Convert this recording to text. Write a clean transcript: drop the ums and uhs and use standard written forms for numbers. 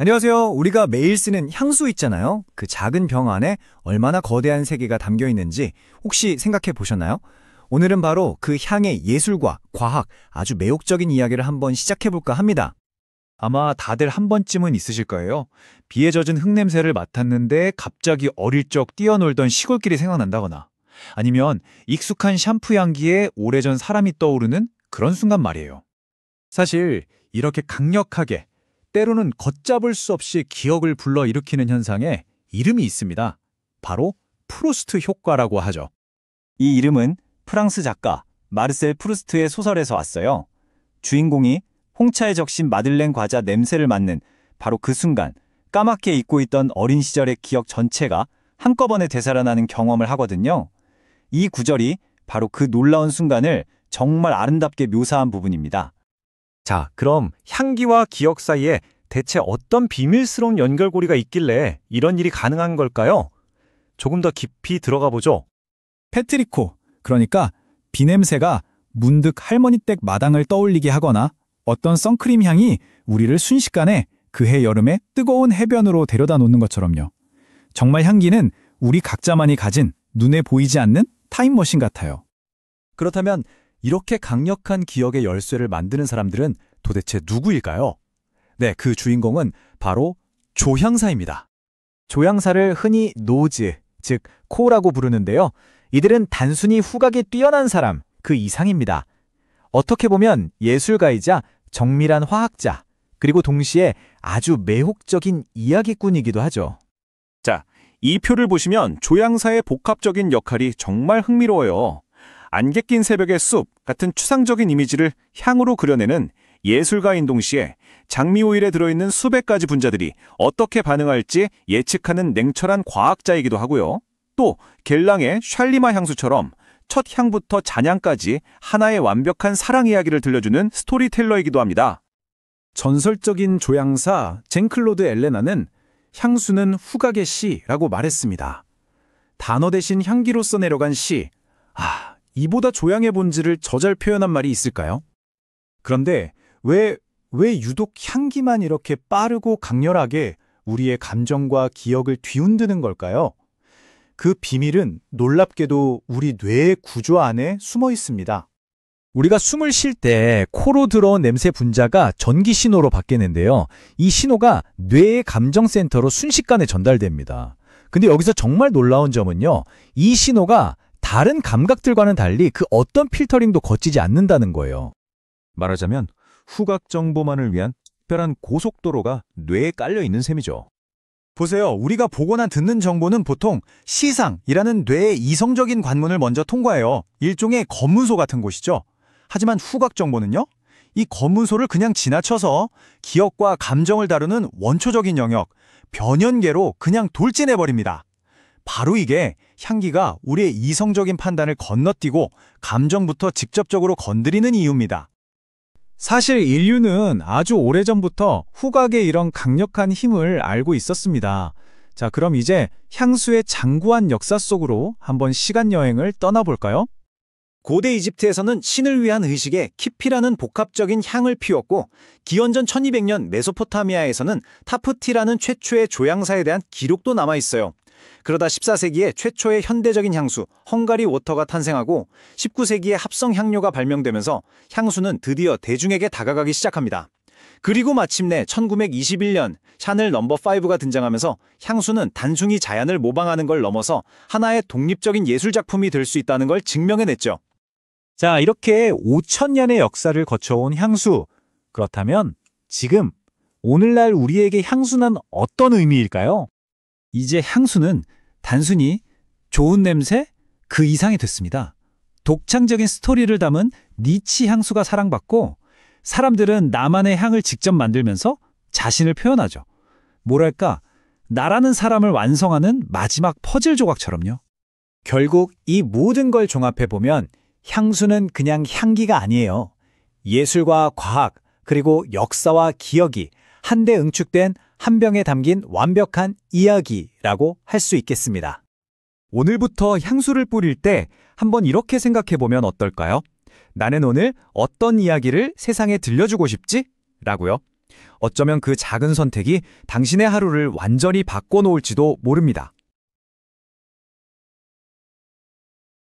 안녕하세요. 우리가 매일 쓰는 향수 있잖아요. 그 작은 병 안에 얼마나 거대한 세계가 담겨 있는지 혹시 생각해 보셨나요? 오늘은 바로 그 향의 예술과 과학, 아주 매혹적인 이야기를 한번 시작해 볼까 합니다. 아마 다들 한 번쯤은 있으실 거예요. 비에 젖은 흙냄새를 맡았는데 갑자기 어릴 적 뛰어놀던 시골길이 생각난다거나 아니면 익숙한 샴푸 향기에 오래전 사람이 떠오르는 그런 순간 말이에요. 사실 이렇게 강력하게 때로는 걷잡을 수 없이 기억을 불러일으키는 현상에 이름이 있습니다. 바로 프루스트 효과라고 하죠. 이 이름은 프랑스 작가 마르셀 프루스트의 소설에서 왔어요. 주인공이 홍차에 적신 마들렌 과자 냄새를 맡는 바로 그 순간 까맣게 잊고 있던 어린 시절의 기억 전체가 한꺼번에 되살아나는 경험을 하거든요. 이 구절이 바로 그 놀라운 순간을 정말 아름답게 묘사한 부분입니다. 자, 그럼 향기와 기억 사이에 대체 어떤 비밀스러운 연결고리가 있길래 이런 일이 가능한 걸까요? 조금 더 깊이 들어가 보죠. 페트리코, 그러니까 비냄새가 문득 할머니 댁 마당을 떠올리게 하거나 어떤 선크림 향이 우리를 순식간에 그해 여름의 뜨거운 해변으로 데려다 놓는 것처럼요. 정말 향기는 우리 각자만이 가진 눈에 보이지 않는 타임머신 같아요. 그렇다면 이렇게 강력한 기억의 열쇠를 만드는 사람들은 도대체 누구일까요? 네, 그 주인공은 바로 조향사입니다. 조향사를 흔히 노즈, 즉 코라고 부르는데요. 이들은 단순히 후각이 뛰어난 사람, 그 이상입니다. 어떻게 보면 예술가이자 정밀한 화학자, 그리고 동시에 아주 매혹적인 이야기꾼이기도 하죠. 자, 이 표를 보시면 조향사의 복합적인 역할이 정말 흥미로워요. 안개 낀 새벽의 숲 같은 추상적인 이미지를 향으로 그려내는 예술가인 동시에 장미 오일에 들어있는 수백 가지 분자들이 어떻게 반응할지 예측하는 냉철한 과학자이기도 하고요. 또 겔랑의 샬리마 향수처럼 첫 향부터 잔향까지 하나의 완벽한 사랑 이야기를 들려주는 스토리텔러이기도 합니다. 전설적인 조향사 젠클로드 엘레나는 향수는 후각의 시라고 말했습니다. 단어 대신 향기로서 내려간 시. 이보다 조향의 본질을 더 잘 표현한 말이 있을까요? 그런데 왜 유독 향기만 이렇게 빠르고 강렬하게 우리의 감정과 기억을 뒤흔드는 걸까요? 그 비밀은 놀랍게도 우리 뇌의 구조 안에 숨어 있습니다. 우리가 숨을 쉴 때 코로 들어온 냄새 분자가 전기 신호로 바뀌는데요. 이 신호가 뇌의 감정센터로 순식간에 전달됩니다. 근데 여기서 정말 놀라운 점은요. 이 신호가 다른 감각들과는 달리 그 어떤 필터링도 거치지 않는다는 거예요. 말하자면 후각 정보만을 위한 특별한 고속도로가 뇌에 깔려 있는 셈이죠. 보세요. 우리가 보거나 듣는 정보는 보통 시상이라는 뇌의 이성적인 관문을 먼저 통과해요. 일종의 검문소 같은 곳이죠. 하지만 후각 정보는요? 이 검문소를 그냥 지나쳐서 기억과 감정을 다루는 원초적인 영역, 변연계로 그냥 돌진해버립니다. 바로 이게 향기가 우리의 이성적인 판단을 건너뛰고 감정부터 직접적으로 건드리는 이유입니다. 사실 인류는 아주 오래전부터 후각의 이런 강력한 힘을 알고 있었습니다. 자, 그럼 이제 향수의 장구한 역사 속으로 한번 시간여행을 떠나볼까요? 고대 이집트에서는 신을 위한 의식에 키피라는 복합적인 향을 피웠고 기원전 1200년 메소포타미아에서는 타프티라는 최초의 조향사에 대한 기록도 남아있어요. 그러다 14세기에 최초의 현대적인 향수 헝가리 워터가 탄생하고 19세기에 합성 향료가 발명되면서 향수는 드디어 대중에게 다가가기 시작합니다. 그리고 마침내 1921년 샤넬 넘버5가 등장하면서 향수는 단순히 자연을 모방하는 걸 넘어서 하나의 독립적인 예술작품이 될 수 있다는 걸 증명해냈죠. 자, 이렇게 5000년의 역사를 거쳐온 향수. 그렇다면 지금 오늘날 우리에게 향수는 어떤 의미일까요? 이제 향수는 단순히 좋은 냄새 그 이상이 됐습니다. 독창적인 스토리를 담은 니치 향수가 사랑받고 사람들은 나만의 향을 직접 만들면서 자신을 표현하죠. 뭐랄까, 나라는 사람을 완성하는 마지막 퍼즐 조각처럼요. 결국 이 모든 걸 종합해보면 향수는 그냥 향기가 아니에요. 예술과 과학, 그리고 역사와 기억이 한데 응축된 한 병에 담긴 완벽한 이야기라고 할 수 있겠습니다. 오늘부터 향수를 뿌릴 때 한번 이렇게 생각해보면 어떨까요? 나는 오늘 어떤 이야기를 세상에 들려주고 싶지? 라고요. 어쩌면 그 작은 선택이 당신의 하루를 완전히 바꿔놓을지도 모릅니다.